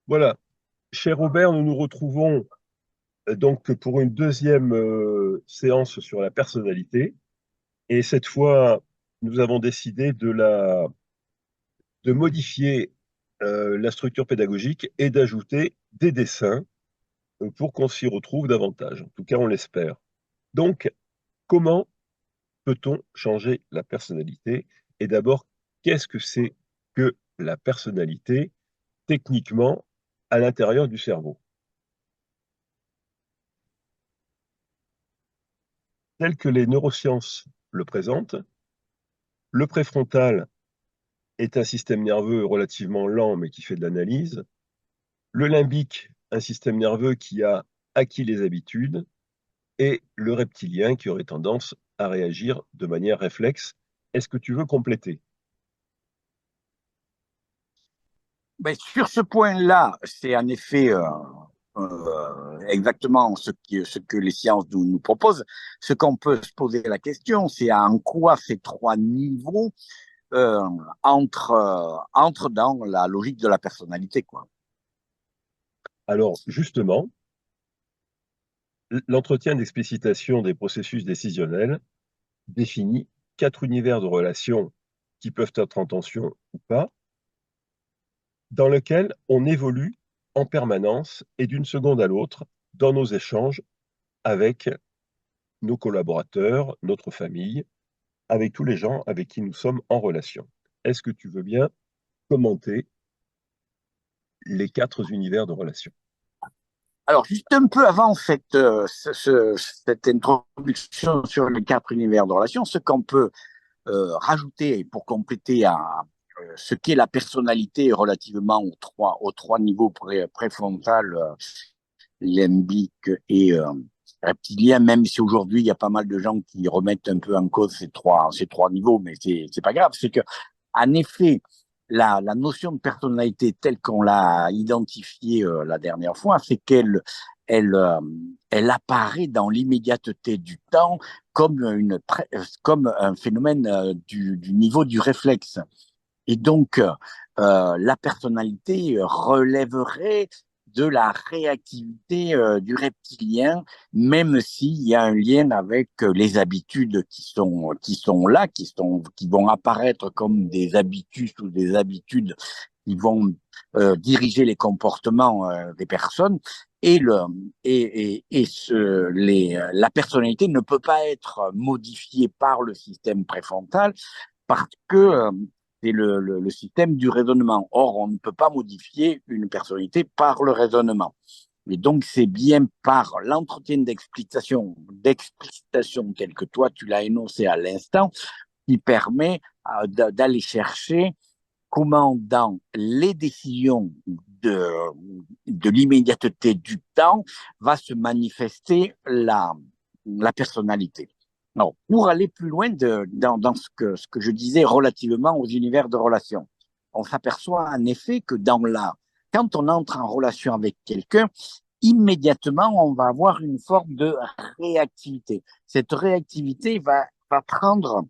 Voilà, cher Robert, nous nous retrouvons donc pour une deuxième séance sur la personnalité. Et cette fois, nous avons décidé de modifier la structure pédagogique et d'ajouter des dessins pour qu'on s'y retrouve davantage. En tout cas, on l'espère. Donc, comment peut-on changer la personnalité? Et d'abord, qu'est-ce que c'est que la personnalité techniquement à l'intérieur du cerveau? Tel que les neurosciences le présentent, le préfrontal est un système nerveux relativement lent mais qui fait de l'analyse. Le limbique, un système nerveux qui a acquis les habitudes. Et le reptilien qui aurait tendance à réagir de manière réflexe. Est-ce que tu veux compléter? Ben, sur ce point-là, c'est en effet exactement ce que les sciences nous proposent. Ce qu'on peut se poser la question, c'est en quoi ces trois niveaux euh, entrent dans la logique de la personnalité, quoi. Alors, justement, l'entretien d'explicitation des processus décisionnels définit quatre univers de relations qui peuvent être en tension ou pas, dans lesquels on évolue en permanence et d'une seconde à l'autre dans nos échanges avec nos collaborateurs, notre famille, avec tous les gens avec qui nous sommes en relation. Est-ce que tu veux bien commenter les quatre univers de relations? Alors, juste un peu avant cette introduction sur les quatre univers de relations, ce qu'on peut rajouter pour compléter ce qu'est la personnalité relativement aux trois niveaux préfrontal, limbique et reptilien, même si aujourd'hui il y a pas mal de gens qui remettent un peu en cause ces trois niveaux, mais c'est pas grave, c'est que en effet, la notion de personnalité telle qu'on l'a identifiée la dernière fois, c'est elle, euh, elle apparaît dans l'immédiateté du temps comme un phénomène du niveau du réflexe. Et donc, la personnalité relèverait de la réactivité du reptilien, même s'il y a un lien avec les habitudes qui sont là, qui vont apparaître comme des habitus ou des habitudes qui vont diriger les comportements des personnes. Et, la personnalité ne peut pas être modifiée par le système préfrontal parce que c'est le système du raisonnement. Or, on ne peut pas modifier une personnalité par le raisonnement. Et donc, c'est bien par l'entretien d'explicitation tel que toi, tu l'as énoncé à l'instant, qui permet d'aller chercher comment, dans les décisions de, de l'immédiateté du temps, va se manifester la personnalité. Alors, pour aller plus loin dans ce que je disais relativement aux univers de relations, on s'aperçoit en effet que quand on entre en relation avec quelqu'un, immédiatement, on va avoir une forme de réactivité. Cette réactivité va prendre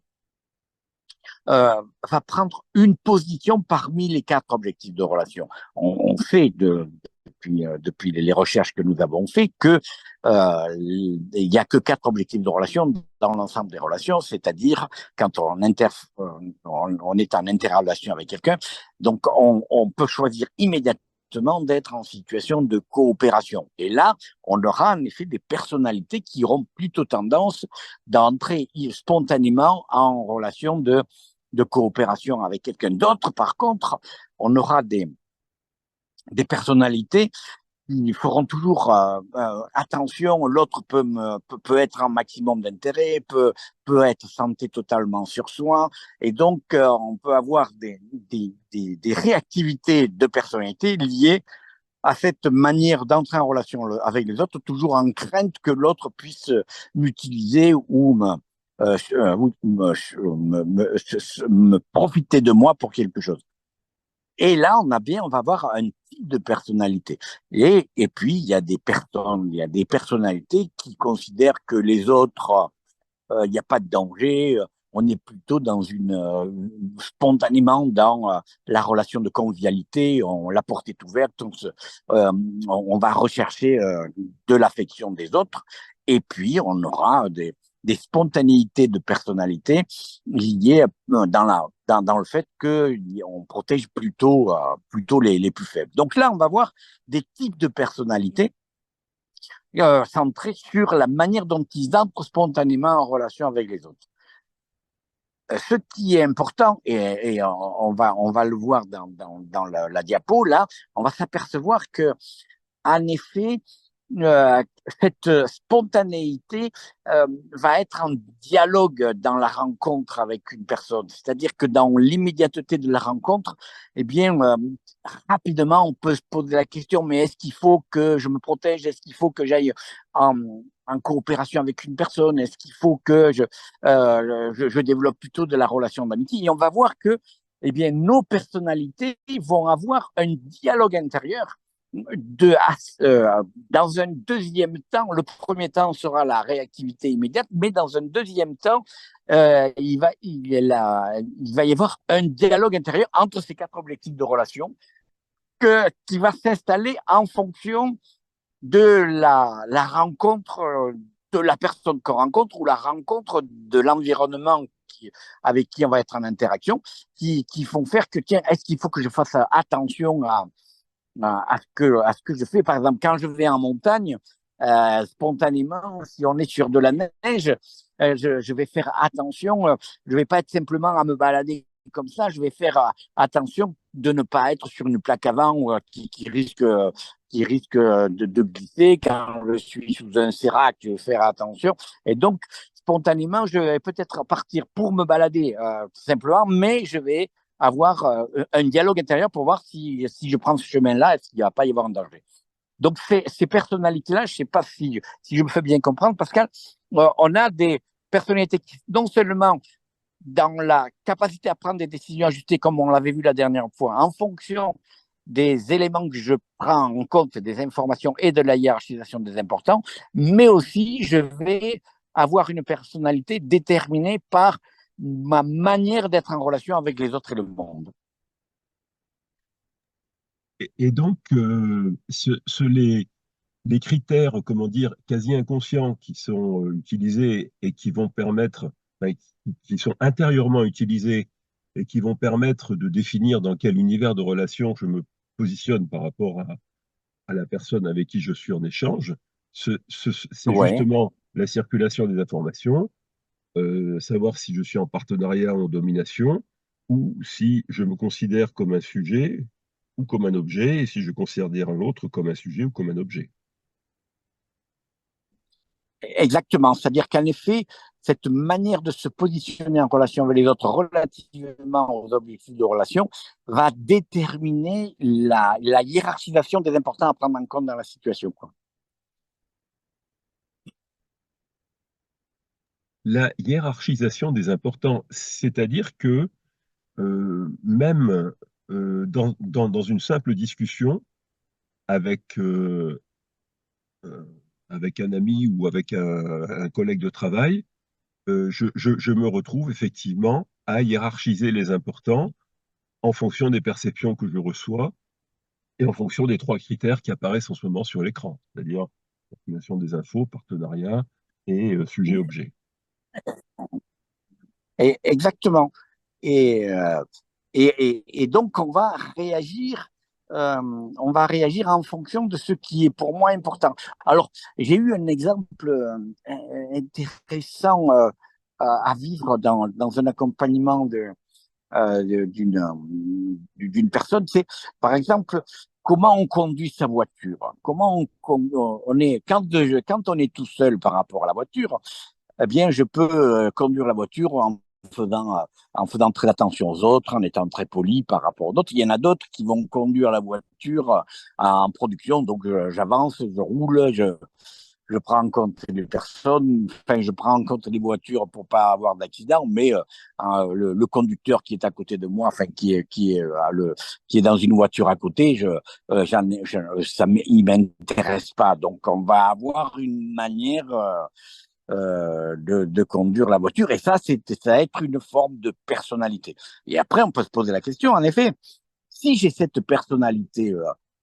une position parmi les quatre objectifs de relation. On sait depuis les recherches que nous avons fait que il n'y a que quatre objectifs de relation dans l'ensemble des relations, c'est-à-dire quand on est en interrelation avec quelqu'un, donc on peut choisir immédiatement d'être en situation de coopération. Et là, on aura en effet des personnalités qui auront plutôt tendance d'entrer spontanément en relation de coopération avec quelqu'un d'autre. Par contre, on aura des personnalités qui feront toujours attention, l'autre peut être un maximum d'intérêt, peut être centré totalement sur soi, et donc on peut avoir des réactivités de personnalité liées à cette manière d'entrer en relation avec les autres, toujours en crainte que l'autre puisse m'utiliser ou me profiter de moi pour quelque chose. Et là, on va avoir un type de personnalité. Et puis, il y a des personnalités qui considèrent que les autres, il n'y a pas de danger, on est plutôt dans spontanément dans la relation de convivialité. La porte est ouverte, on va rechercher de l'affection des autres, et puis on aura des spontanéités de personnalité liées dans le fait qu'on protège plutôt les plus faibles. Donc là, on va voir des types de personnalités centrés sur la manière dont ils entrent spontanément en relation avec les autres. Ce qui est important, et on va le voir dans la diapo, là, on va s'apercevoir que, en effet, euh, cette spontanéité va être en dialogue dans la rencontre avec une personne. C'est-à-dire que dans l'immédiateté de la rencontre, eh bien, rapidement, on peut se poser la question, mais est-ce qu'il faut que je me protège? Est-ce qu'il faut que j'aille en, en coopération avec une personne? Est-ce qu'il faut que je développe plutôt de la relation d'amitié? Et on va voir que, eh bien, nos personnalités vont avoir un dialogue intérieur de, dans un deuxième temps. Le premier temps sera la réactivité immédiate, mais dans un deuxième temps, il va y avoir un dialogue intérieur entre ces quatre objectifs de relation qui va s'installer en fonction de la rencontre de la personne qu'on rencontre ou la rencontre de l'environnement avec qui on va être en interaction, qui font faire que, tiens, est-ce qu'il faut que je fasse attention à ce que je fais. Par exemple, quand je vais en montagne, spontanément, si on est sur de la neige, je vais faire attention. Je vais pas être simplement à me balader comme ça. Je vais faire attention de ne pas être sur une plaque avant qui risque de glisser. Quand je suis sous un sérac, je vais faire attention. Et donc, spontanément, je vais peut-être partir pour me balader simplement, mais je vais avoir un dialogue intérieur pour voir si je prends ce chemin-là, est-ce qu'il ne va pas y avoir un danger. Donc, ces personnalités-là, je ne sais pas si je me fais bien comprendre, Pascal, on a des personnalités qui, non seulement dans la capacité à prendre des décisions ajustées, comme on l'avait vu la dernière fois, en fonction des éléments que je prends en compte, des informations et de la hiérarchisation des importants, mais aussi je vais avoir une personnalité déterminée par ma manière d'être en relation avec les autres et le monde. Et donc, les critères, comment dire, quasi inconscients qui sont utilisés et qui vont permettre, enfin, qui sont intérieurement utilisés et qui vont permettre de définir dans quel univers de relation je me positionne par rapport à la personne avec qui je suis en échange, c'est Ouais. justement la circulation des informations, savoir si je suis en partenariat ou en domination, ou si je me considère comme un sujet ou comme un objet, et si je considère l'autre comme un sujet ou comme un objet. Exactement. C'est-à-dire qu'en effet, cette manière de se positionner en relation avec les autres relativement aux objectifs de relation va déterminer la hiérarchisation des importants à prendre en compte dans la situation, quoi. La hiérarchisation des importants, c'est-à-dire que même dans une simple discussion avec, euh, avec un ami ou avec un collègue de travail, je me retrouve effectivement à hiérarchiser les importants en fonction des perceptions que je reçois et en fonction des trois critères qui apparaissent en ce moment sur l'écran, c'est-à-dire circulation des infos, partenariat et sujet-objet. Exactement. Et, euh, et donc, on va réagir en fonction de ce qui est pour moi important. Alors, j'ai eu un exemple intéressant à vivre dans un accompagnement d'une personne. C'est, par exemple, comment on conduit sa voiture. On est, quand on est tout seul par rapport à la voiture, eh bien, je peux conduire la voiture en faisant très attention aux autres, en étant très poli par rapport aux autres. Il y en a d'autres qui vont conduire la voiture en production, donc j'avance, je roule, je prends en compte les personnes, enfin, je prends en compte les voitures pour pas avoir d'accident, mais le conducteur qui est à côté de moi, enfin, qui est dans une voiture à côté, il m'intéresse pas. Donc, on va avoir une manière de conduire la voiture. Et ça, ça va être une forme de personnalité. Et après, on peut se poser la question, en effet, si j'ai cette personnalité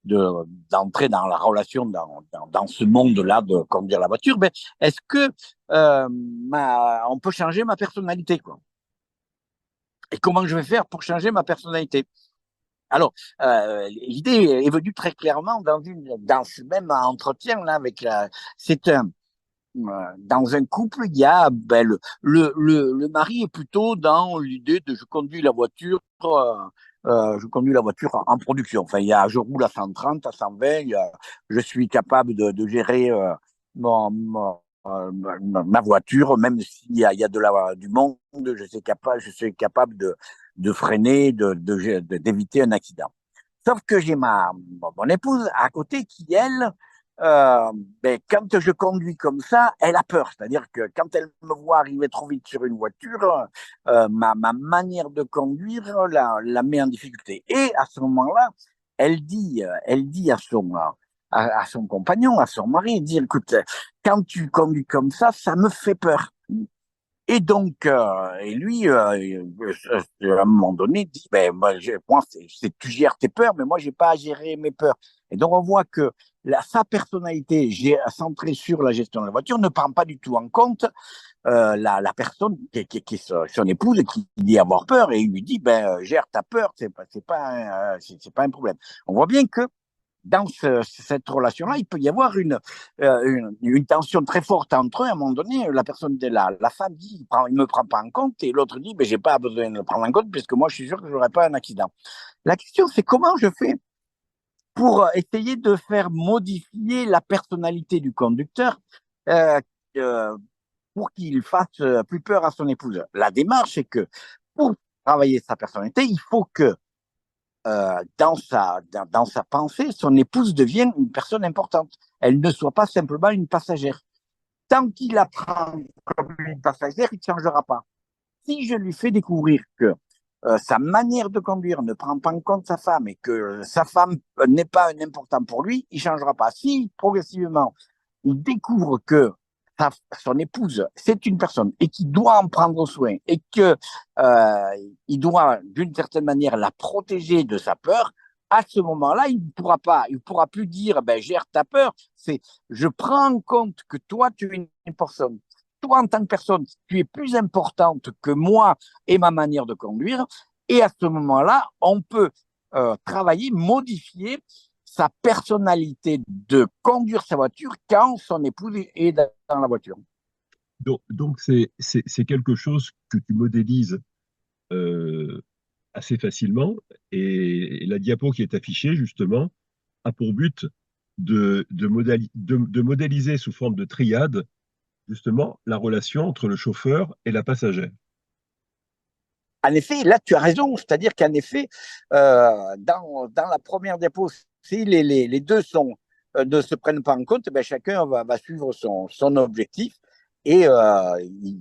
d'entrer dans la relation, dans ce monde-là de conduire la voiture, ben, est-ce que on peut changer ma personnalité, quoi? Et comment je vais faire pour changer ma personnalité? Alors, l'idée est venue très clairement dans ce même entretien là avec c'est dans un couple, il y a le mari est plutôt dans l'idée de je conduis la voiture en production. Enfin, je roule à 130, à 120, je suis capable de gérer ma voiture, même s'il y a du monde, je suis capable de freiner, d'éviter un accident. Sauf que j'ai mon épouse à côté qui, elle, ben, quand je conduis comme ça, elle a peur. C'est-à-dire que quand elle me voit arriver trop vite sur une voiture, ma manière de conduire la met en difficulté. Et à ce moment-là, elle dit à son compagnon, à son mari, elle dit, écoute, quand tu conduis comme ça me fait peur. Et donc, et lui, à un moment donné, dit, ben, moi, tu gères tes peurs, mais moi, j'ai pas à gérer mes peurs. Et donc, on voit que sa personnalité centrée sur la gestion de la voiture ne prend pas du tout en compte la personne qui est son épouse qui dit avoir peur et il lui dit, ben, gère ta peur, c'est pas un problème. On voit bien que dans cette relation-là, il peut y avoir une tension très forte entre eux. À un moment donné, la femme dit, il me prend pas en compte, et l'autre dit, mais j'ai pas besoin de le prendre en compte, puisque moi, je suis sûr que je n'aurai pas un accident. La question, c'est comment je fais pour essayer de faire modifier la personnalité du conducteur euh, euh, pour qu'il fasse plus peur à son épouse. La démarche, c'est que pour travailler sa personnalité, il faut que dans sa pensée, son épouse devienne une personne importante. Elle ne soit pas simplement une passagère. Tant qu'il la prend comme une passagère, il ne changera pas. Si je lui fais découvrir que sa manière de conduire ne prend pas en compte sa femme et que sa femme n'est pas un important pour lui, il ne changera pas. Si progressivement il découvre que son épouse, c'est une personne et qu'il doit en prendre soin et que il doit d'une certaine manière la protéger de sa peur, à ce moment-là, il pourra plus dire, ben, gère ta peur. C'est, je prends en compte que toi, tu es une personne. Toi, en tant que personne, tu es plus importante que moi et ma manière de conduire. Et à ce moment-là, on peut travailler, modifier sa personnalité de conduire sa voiture quand son épouse est dans la voiture. Donc c'est quelque chose que tu modélises euh, assez facilement. Et la diapo qui est affichée, justement, a pour but de modéliser sous forme de triade, justement, la relation entre le chauffeur et la passagère. En effet, là, tu as raison. C'est-à-dire qu'en effet, dans la première diapo, si les deux ne se prennent pas en compte, ben, chacun va suivre son objectif et il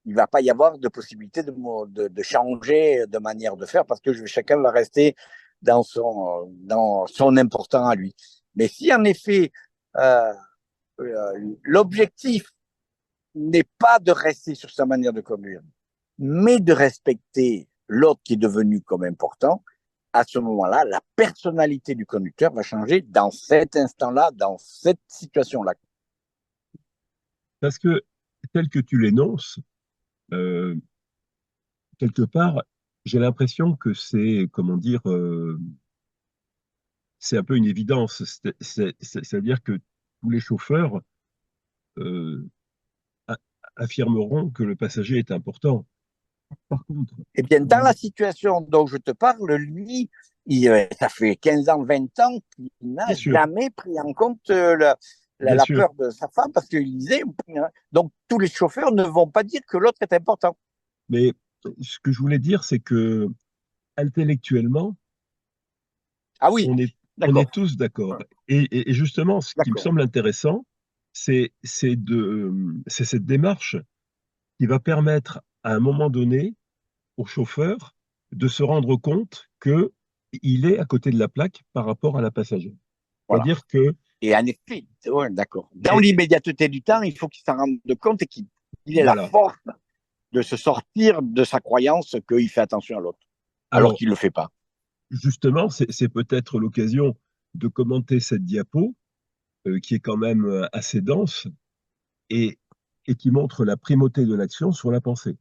ne va pas y avoir de possibilité de changer de manière de faire parce que chacun va rester dans son important à lui. Mais si en effet, euh, l'objectif n'est pas de rester sur sa manière de conduire, mais de respecter l'autre qui est devenu comme important, à ce moment-là, la personnalité du conducteur va changer dans cet instant-là, dans cette situation-là. Parce que, tel que tu l'énonces, euh, quelque part, j'ai l'impression que c'est, comment dire, c'est un peu une évidence. C'est-à-dire que tous les chauffeurs euh, a- affirmeront que le passager est important. Par contre, Eh bien, dans la situation dont je te parle, lui, ça fait 15 ans, 20 ans qu'il n'a bien sûr, jamais pris en compte bien la sûr, peur de sa femme parce qu'il disait, donc tous les chauffeurs ne vont pas dire que l'autre est important. mais ce que je voulais dire, c'est que intellectuellement, Ah oui, on est d'accord, tous d'accord. Et justement, ce qui me d'accord. semble intéressant, c'est cette démarche qui va permettre à un moment donné au chauffeur de se rendre compte que il est à côté de la plaque par rapport à la passagère. Voilà. C'est-à-dire que Et en effet, ouais, d'accord. Dans Et l'immédiateté du temps, il faut qu'il s'en rende compte et qu'il ait la voilà. force de se sortir de sa croyance qu'il fait attention à l'autre, alors Alors, qu'il ne le fait pas. justement, c'est peut-être l'occasion de commenter cette diapo, qui est quand même assez dense et, et qui montre la primauté de l'action sur la pensée.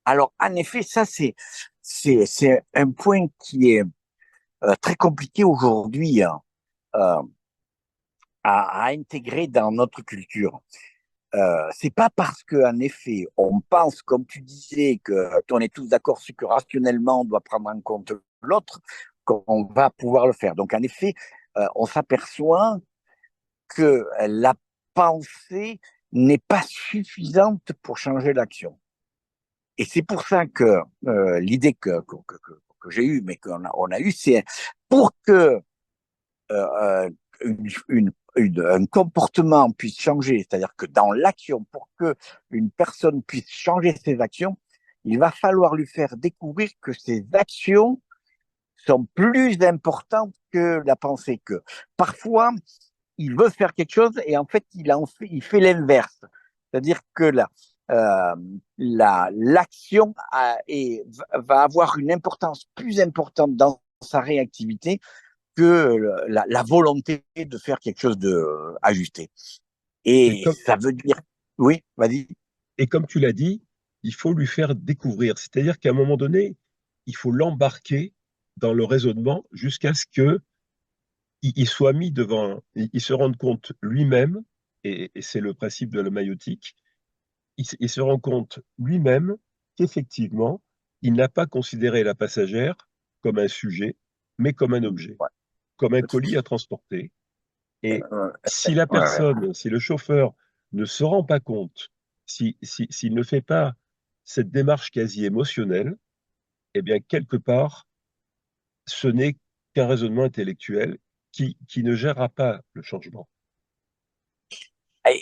Alors, en effet, ça, c'est un point qui est très compliqué aujourd'hui, hein, euh, à intégrer dans notre culture. C'est pas parce qu'en effet, on pense, comme tu disais, qu'on est tous d'accord sur que rationnellement, on doit prendre en compte l'autre, qu'on va pouvoir le faire. Donc, en effet, on s'aperçoit que la pensée n'est pas suffisante pour changer l'action. Et c'est pour ça que l'idée que j'ai eue, mais on a eue, c'est pour que euh, un comportement puisse changer, c'est-à-dire que dans l'action, pour que une personne puisse changer ses actions, il va falloir lui faire découvrir que ses actions sont plus importantes que la pensée. Que parfois, il veut faire quelque chose et en fait, il fait l'inverse. C'est-à-dire que euh, l'action va avoir une importance plus importante dans sa réactivité que la volonté de faire quelque chose de ajusté. Et Et comme, ça veut dire, oui, vas-y. et comme tu l'as dit, il faut lui faire découvrir. C'est-à-dire qu'à un moment donné, il faut l'embarquer dans le raisonnement jusqu'à ce que il soit mis devant, il se rende compte lui-même, et c'est le principe de la maïotique, il se rend compte lui-même qu'effectivement, il n'a pas considéré la passagère comme un sujet, mais comme un objet, Ouais, comme un colis à transporter. Et ouais, si la ouais. personne, si le chauffeur ne se rend pas compte, s'il ne fait pas cette démarche quasi émotionnelle, eh bien, quelque part, ce n'est qu'un raisonnement intellectuel qui ne gérera pas le changement.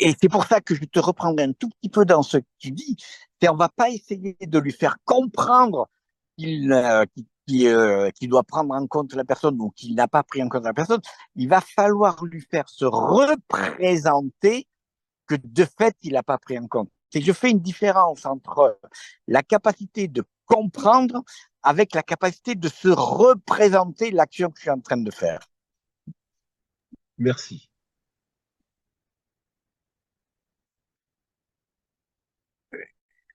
Et c'est pour ça que je te reprendrai un tout petit peu dans ce que tu dis. C'est on va pas essayer de lui faire comprendre qu'il doit prendre en compte la personne ou qu'il n'a pas pris en compte la personne. Il va falloir lui faire se représenter que de fait, il n'a pas pris en compte. C'est que je fais une différence entre la capacité de comprendre avec la capacité de se représenter l'action que je suis en train de faire. Merci.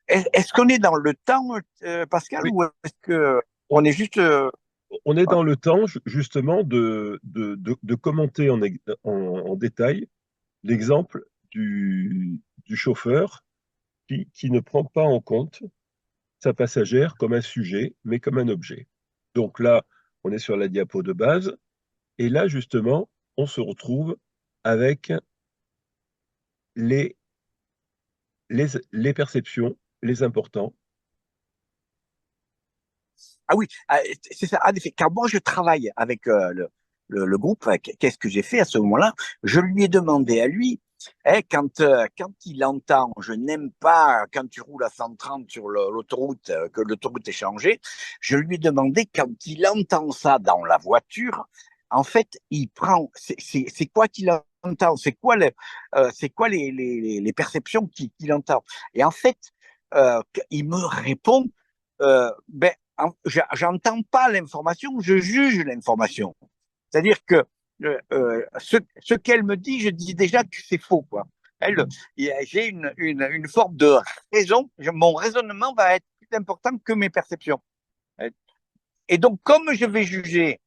Est-ce qu'on est dans le temps, Pascal, Oui, ou est-ce que on, on est juste on est dans le temps justement de commenter en détail l'exemple du chauffeur qui ne prend pas en compte sa passagère comme un sujet, mais comme un objet. Donc là, on est sur la diapo de base, et là, justement, on se retrouve avec les, les perceptions, les importants. Ah oui, c'est ça. En effet, car moi je travaille avec le groupe. Qu'est-ce que j'ai fait à ce moment-là? Je lui ai demandé à lui, hein, quand il entend, je n'aime pas quand tu roules à 130 sur l'autoroute, que l'autoroute est changée, je lui ai demandé quand il entend ça dans la voiture, en fait, il prend, c'est quoi qu'il entend, c'est quoi les perceptions qu'il entend. Et en fait, il me répond, ben, j'entends pas l'information, je juge l'information. C'est-à-dire que ce qu'elle me dit, je dis déjà que c'est faux, quoi. Elle, j'ai une forme de raison, mon raisonnement va être plus important que mes perceptions. Et donc, comme je vais juger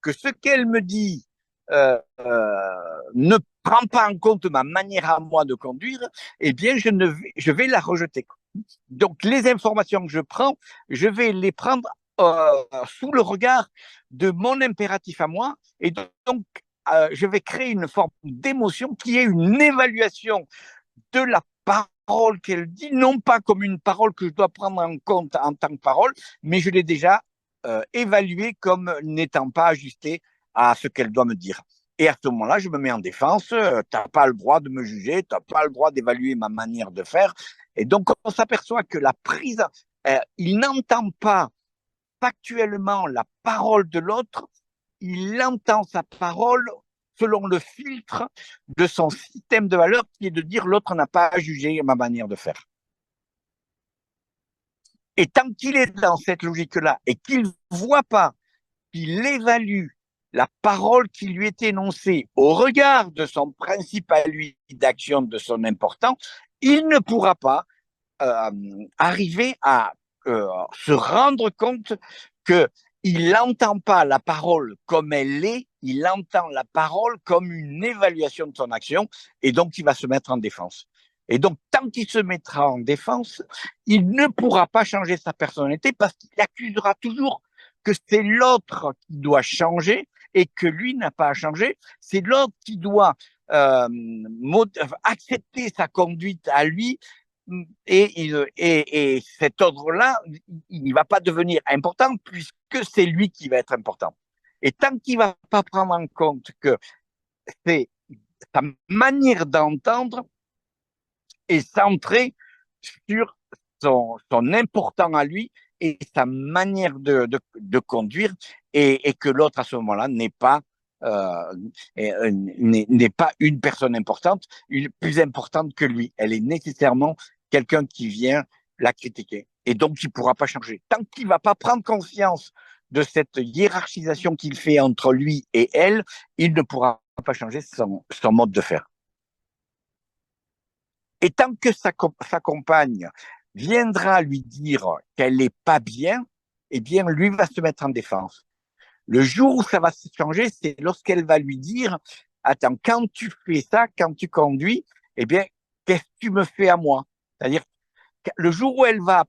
que ce qu'elle me dit ne prend pas en compte ma manière à moi de conduire, eh bien, je vais la rejeter. Donc, les informations que je prends, je vais les prendre sous le regard de mon impératif à moi. Et donc, je vais créer une forme d'émotion qui est une évaluation de la parole qu'elle dit, non pas comme une parole que je dois prendre en compte en tant que parole, mais je l'ai déjà évaluée comme n'étant pas ajustée à ce qu'elle doit me dire. Et à ce moment-là, je me mets en défense. Tu n'as pas le droit de me juger, tu n'as pas le droit d'évaluer ma manière de faire. Et donc, on s'aperçoit que la prise, il n'entend pas factuellement la parole de l'autre, il entend sa parole selon le filtre de son système de valeurs qui est de dire l'autre n'a pas à juger ma manière de faire. Et tant qu'il est dans cette logique-là et qu'il ne voit pas, qu'il évalue la parole qui lui est énoncée au regard de son principe à lui d'action, de son importance, il ne pourra pas arriver à se rendre compte qu'il n'entend pas la parole comme elle est, il entend la parole comme une évaluation de son action, et donc il va se mettre en défense. Et donc, tant qu'il se mettra en défense, il ne pourra pas changer sa personnalité parce qu'il accusera toujours que c'est l'autre qui doit changer et que lui n'a pas à changer. C'est l'autre qui doit accepter sa conduite à lui et cet ordre-là, il ne va pas devenir important puisque c'est lui qui va être important. Et tant qu'il ne va pas prendre en compte que c'est sa manière d'entendre est centrée sur son important à lui et sa manière de conduire et que l'autre à ce moment-là n'est pas une personne importante, plus importante que lui. Elle est nécessairement quelqu'un qui vient la critiquer. Et donc, il ne pourra pas changer. Tant qu'il ne va pas prendre conscience de cette hiérarchisation qu'il fait entre lui et elle, il ne pourra pas changer son mode de faire. Et tant que sa compagne viendra lui dire qu'elle n'est pas bien, eh bien, lui va se mettre en défense. Le jour où ça va se changer, c'est lorsqu'elle va lui dire « Attends, quand tu fais ça, quand tu conduis, eh bien, qu'est-ce que tu me fais à moi ?» C'est-à-dire, le jour où elle va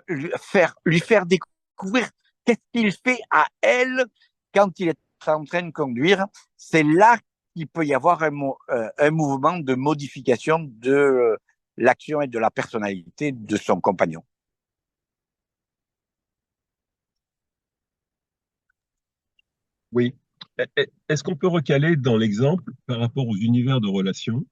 lui faire découvrir qu'est-ce qu'il fait à elle quand il est en train de conduire, c'est là qu'il peut y avoir un mouvement de modification de l'action et de la personnalité de son compagnon. Oui. Est-ce qu'on peut recaler dans l'exemple par rapport aux univers de relations?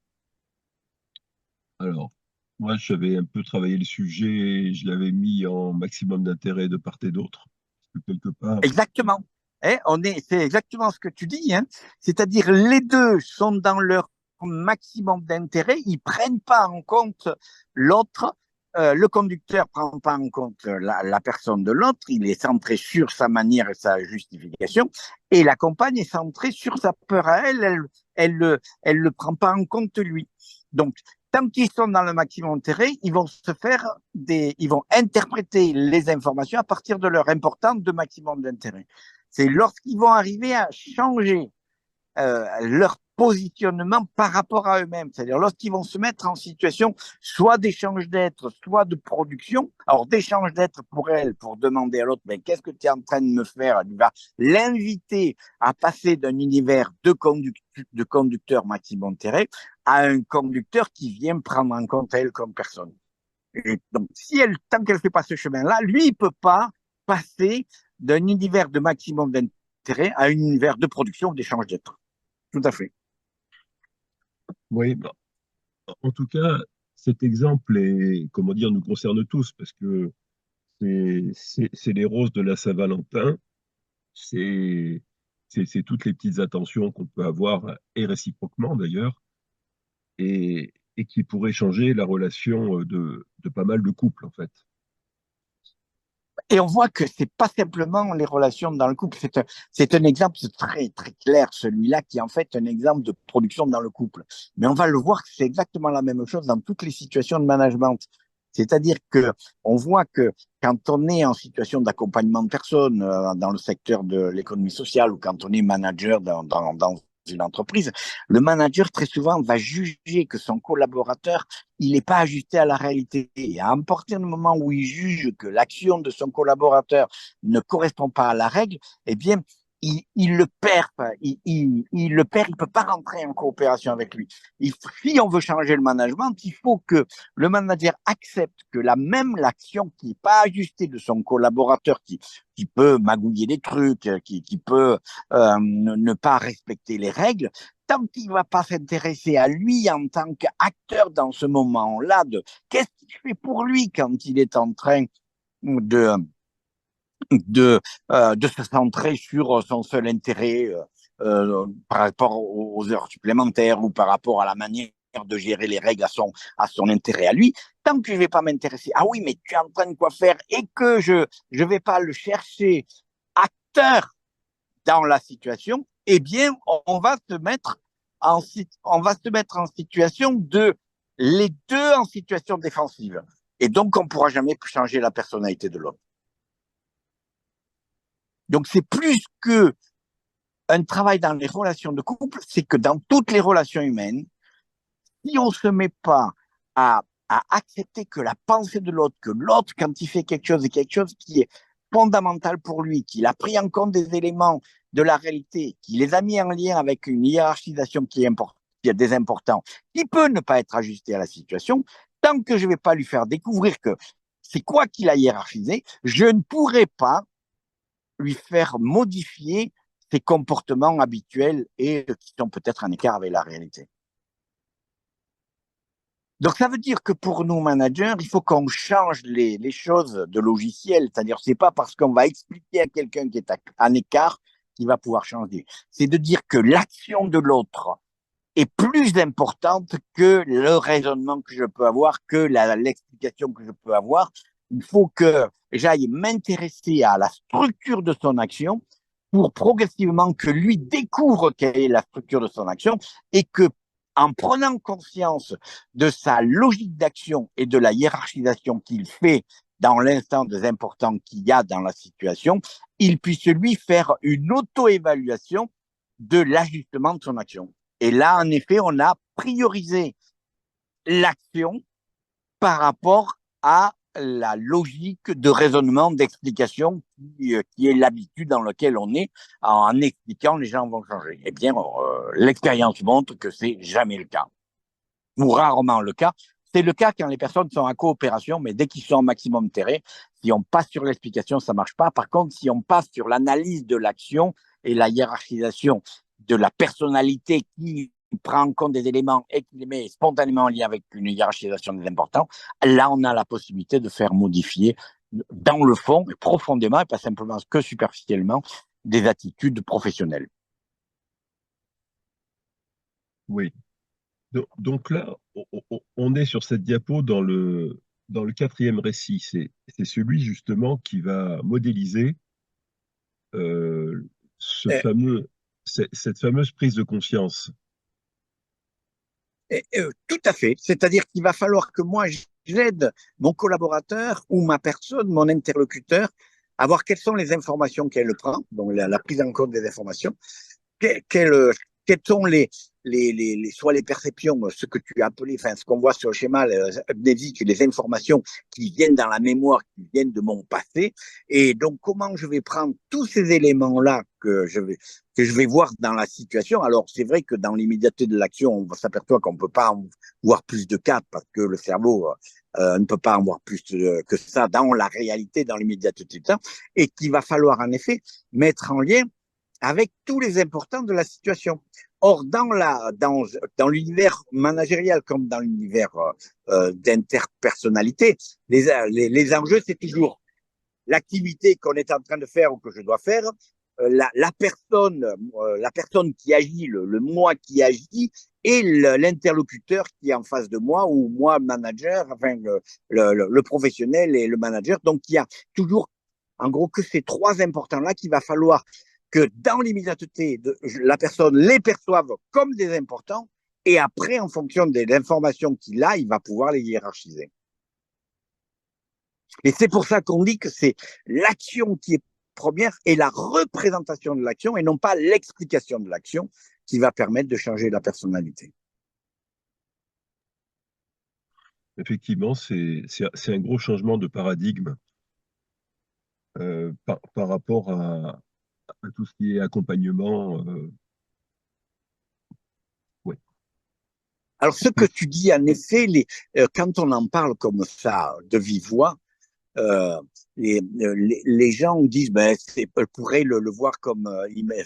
Alors, moi, j'avais un peu travaillé le sujet, je l'avais mis en maximum d'intérêt de part et d'autre. Parce que quelque part, Exactement. C'est exactement ce que tu dis. Hein. C'est-à-dire, les deux sont dans leur maximum d'intérêt. Ils prennent pas en compte l'autre. Le conducteur prend pas en compte la personne de l'autre. Il est centré sur sa manière et sa justification. Et la compagne est centrée sur sa peur à elle. Elle le prend pas en compte lui. Donc, tant qu'ils sont dans le maximum d'intérêt, ils vont interpréter les informations à partir de leur importance de maximum d'intérêt. C'est lorsqu'ils vont arriver à changer leur positionnement par rapport à eux-mêmes. C'est-à-dire lorsqu'ils vont se mettre en situation soit d'échange d'être, soit de production. Alors d'échange d'être pour elle, pour demander à l'autre, mais qu'est-ce que tu es en train de me faire? Il va l'inviter à passer d'un univers de conducteur maximum d'intérêt à un conducteur qui vient prendre en compte elle comme personne. Et donc, tant qu'elle ne fait pas ce chemin-là, lui, il ne peut pas passer d'un univers de maximum d'intérêt à un univers de production, d'échange d'être. Tout à fait. oui, bah, en tout cas, cet exemple est, comment dire, nous concerne tous parce que c'est les roses de la Saint-Valentin, c'est c'est toutes les petites attentions qu'on peut avoir, et réciproquement d'ailleurs, et qui pourraient changer la relation de pas mal de couples, en fait. Et on voit que c'est pas simplement les relations dans le couple, c'est un exemple très, très clair, celui-là, qui est en fait un exemple de production dans le couple. Mais on va le voir que c'est exactement la même chose dans toutes les situations de management. C'est-à-dire que on voit que quand on est en situation d'accompagnement de personnes dans le secteur de l'économie sociale ou quand on est manager dans une entreprise, le manager très souvent va juger que son collaborateur il n'est pas ajusté à la réalité. Et à partir du moment où il juge que l'action de son collaborateur ne correspond pas à la règle, eh bien, il le perd, il le perd, il ne peut pas rentrer en coopération avec lui. Si on veut changer le management, il faut que le manager accepte que l'action qui n'est pas ajustée de son collaborateur, qui peut magouiller des trucs, qui peut ne pas respecter les règles, tant qu'il ne va pas s'intéresser à lui en tant qu'acteur dans ce moment-là, de qu'est-ce qu'il fait pour lui quand il est en train de de se centrer sur son seul intérêt par rapport aux heures supplémentaires ou par rapport à la manière de gérer les règles à son intérêt à lui. Tant que je ne vais pas m'intéresser, ah oui, mais tu es en train de quoi faire et que je ne vais pas le chercher acteur dans la situation, eh bien, on va se mettre on va se mettre en situation de les deux en situation défensive. Et donc, on ne pourra jamais changer la personnalité de l'autre. Donc, c'est plus que un travail dans les relations de couple, c'est que dans toutes les relations humaines, si on ne se met pas à accepter que la pensée de l'autre, que l'autre, quand il fait quelque chose, est quelque chose qui est fondamental pour lui, qu'il a pris en compte des éléments de la réalité, qu'il les a mis en lien avec une hiérarchisation qui est des importants, qui peut ne pas être ajustée à la situation, tant que je ne vais pas lui faire découvrir que c'est quoi qu'il a hiérarchisé, je ne pourrai pas lui faire modifier ses comportements habituels et qui sont peut-être en écart avec la réalité. Donc, ça veut dire que pour nous, managers, il faut qu'on change les choses de logiciel. C'est-à-dire, c'est pas parce qu'on va expliquer à quelqu'un qui est en écart qu'il va pouvoir changer. C'est de dire que l'action de l'autre est plus importante que le raisonnement que je peux avoir, que l'explication que je peux avoir. Il faut que j'aille m'intéresser à la structure de son action pour progressivement que lui découvre quelle est la structure de son action et que, en prenant conscience de sa logique d'action et de la hiérarchisation qu'il fait dans l'instant des importants qu'il y a dans la situation, il puisse lui faire une auto-évaluation de l'ajustement de son action. Et là, en effet, on a priorisé l'action par rapport à la logique de raisonnement, d'explication qui est l'habitude dans laquelle on est. En expliquant, les gens vont changer. Eh bien, l'expérience montre que c'est jamais le cas, ou rarement le cas. C'est le cas quand les personnes sont en coopération, mais dès qu'ils sont en maximum terrain, si on passe sur l'explication, ça marche pas. Par contre, si on passe sur l'analyse de l'action et la hiérarchisation de la personnalité qui prend en compte des éléments et qui les met spontanément en lien avec une hiérarchisation des importants, là, on a la possibilité de faire modifier dans le fond, et profondément, et pas simplement que superficiellement, des attitudes professionnelles. Oui. Donc là, on est sur cette diapo dans le quatrième récit. C'est celui justement qui va modéliser euh, ce Euh, fameux, cette fameuse prise de conscience. Tout à fait. C'est-à-dire qu'il va falloir que moi, j'aide mon collaborateur ou ma personne, mon interlocuteur, à voir quelles sont les informations qu'elle prend, donc la prise en compte des informations, quelles sont soit les perceptions, ce que tu as appelé, enfin, ce qu'on voit sur le schéma amnésique, les informations qui viennent dans la mémoire, qui viennent de mon passé, et donc comment je vais prendre tous ces éléments-là que je vais voir dans la situation. Alors, c'est vrai que dans l'immédiateté de l'action, on s'aperçoit qu'on ne peut pas en voir plus de 4 parce que le cerveau ne peut pas en voir plus que ça dans la réalité, dans l'immédiateté de ça, et qu'il va falloir en effet mettre en lien avec tous les importants de la situation. Or, dans l'univers managérial comme dans l'univers d'interpersonnalité, les enjeux, c'est toujours l'activité qu'on est en train de faire ou que je dois faire, la personne qui agit, le moi qui agit, et l'interlocuteur qui est en face de moi, ou moi, manager, enfin, le professionnel et le manager. Donc, il y a toujours, en gros, que ces trois importants-là qu'il va falloir que dans l'immédiateté, la personne les perçoive comme des importants, et après, en fonction des informations qu'il a, il va pouvoir les hiérarchiser. Et c'est pour ça qu'on dit que c'est l'action qui est première et la représentation de l'action et non pas l'explication de l'action qui va permettre de changer la personnalité. Effectivement, c'est un gros changement de paradigme par rapport à tout ce qui est accompagnement. Ouais. Alors, ce que tu dis, en effet, quand on en parle comme ça, de vive voix, euh, les gens disent, ben, on pourrait le voir comme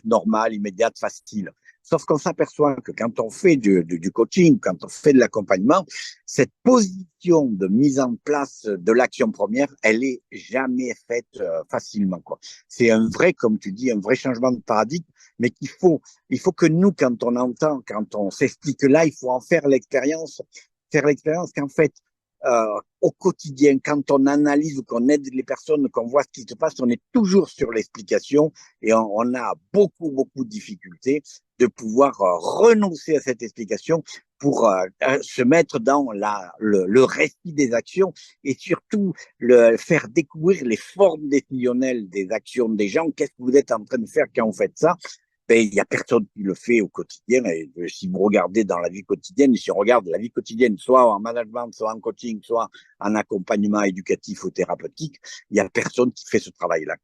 normal, immédiat, facile. Sauf qu'on s'aperçoit que quand on fait du coaching, quand on fait de l'accompagnement, cette position de mise en place de l'action première, elle est jamais faite facilement, quoi. C'est un vrai, comme tu dis, un vrai changement de paradigme, mais il faut que nous, quand on entend, quand on s'explique là, il faut en faire l'expérience qu'en fait, au quotidien, quand on analyse ou qu'on aide les personnes, qu'on voit ce qui se passe, on est toujours sur l'explication et on a beaucoup, beaucoup de difficultés de pouvoir renoncer à cette explication pour se mettre dans le récit des actions et surtout faire découvrir les formes décisionnelles des actions des gens. Qu'est-ce que vous êtes en train de faire quand vous faites ça? Ben, il n'y a personne qui le fait au quotidien. Et si vous regardez dans la vie quotidienne, si on regarde la vie quotidienne, soit en management, soit en coaching, soit en accompagnement éducatif ou thérapeutique, il n'y a personne qui fait ce travail-là.